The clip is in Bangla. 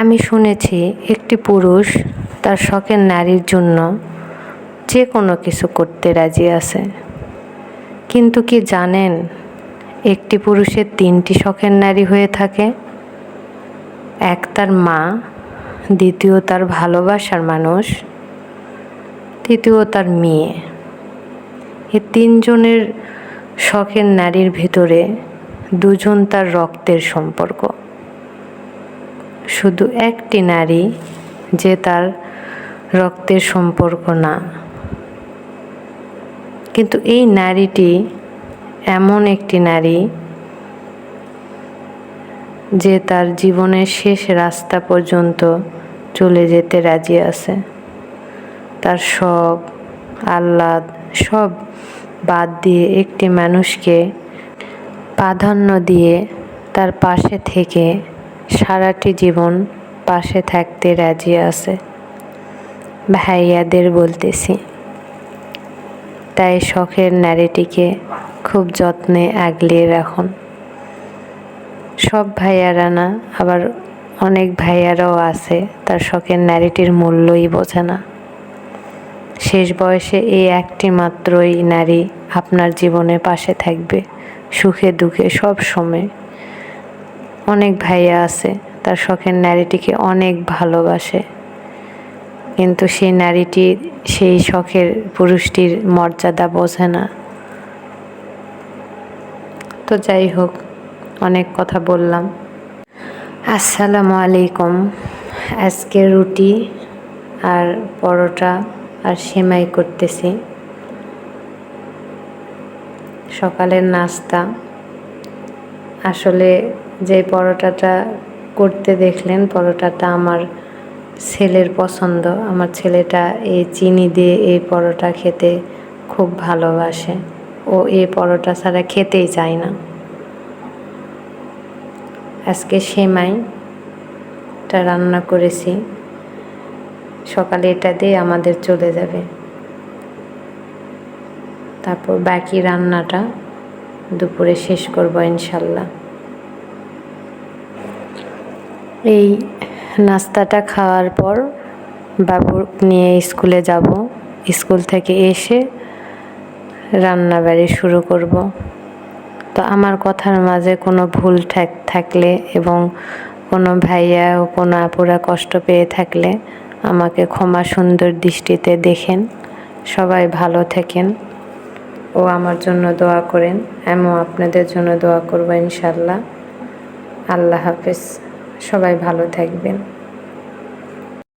আমি শুনেছি একটি পুরুষ তার শখের নারীর জন্য যে কোনো কিছু করতে রাজি আছে। কিন্তু কি জানেন, একটি পুরুষের 3টি শখের নারী হয়ে থাকে। এক তার মা, দ্বিতীয় তার ভালোবাসার মানুষ, তৃতীয় তার মেয়ে। এই 3 জনের শখের নারীর ভিতরে 2 জন তার রক্তের সম্পর্ক। শুধু একটি নারী যে তার রক্তের সম্পর্ক না, কিন্তু এই নারীটি এমন একটি নারী যে তার জীবনের শেষ রাস্তা পর্যন্ত চলে যেতে রাজি আছে। তার শখ আহ্লাদ সব বাদ দিয়ে একটি মানুষকে প্রাধান্য দিয়ে তার পাশে থেকে সারাটি জীবন পাশে থাকতে রাজি আছে। ভাইয়াদের বলতেছি, তাই শখের নারীটিকে খুব যত্নে আগলিয়ে রাখুন। সব ভাইয়ারা না, আবার অনেক ভাইয়ারাও আছে তার শখের নারীটির মূল্যই বোঝে না। শেষ বয়সে এই একটি মাত্রই নারী আপনার জীবনে পাশে থাকবে, সুখে দুঃখে সব সময়। অনেক ভাইয়া আছে তার শখের নারীটিকে অনেক ভালোবাসে, কিন্তু সেই নারীটি সেই শখের পুরুষটির মর্যাদা বোঝে না। তো যাই হোক, অনেক কথা বললাম। আসসালামু আলাইকুম। আজকে রুটি আর পরোটা আর সেমাই করতেছি, সকালের নাস্তা। আসলে যে পরোটাটা করতে দেখলেন, পরোটাটা আমার ছেলের পছন্দ। আমার ছেলেটা এই চিনি দিয়ে এই পরোটা খেতে খুব ভালোবাসে। ও এই পরোটা ছাড়া খেতেই চায় না। আজকে সেমাইটা রান্না করেছি, সকালে এটা দিয়ে আমাদের চলে যাবে। তারপর বাকি রান্নাটা দুপুরে শেষ করব ইনশাল্লাহ। এই নাস্তাটা খাওয়ার পর বাবু নিয়ে স্কুলে যাব। স্কুল থেকে এসে রান্নাবাড়ি শুরু করব। তো আমার কথার মাঝে কোনো ভুল থাকলে এবং কোনো ভাইয়া ও কোনো আপুরা কষ্ট পেয়ে থাকলে আমাকে ক্ষমা সুন্দর দৃষ্টিতে দেখেন। সবাই ভালো থাকেন ও আমার জন্য দোয়া করেন। আমিও আপনাদের জন্য দোয়া করব ইনশাল্লাহ। আল্লাহ হাফেজ। সবাই ভালো থাকবেন।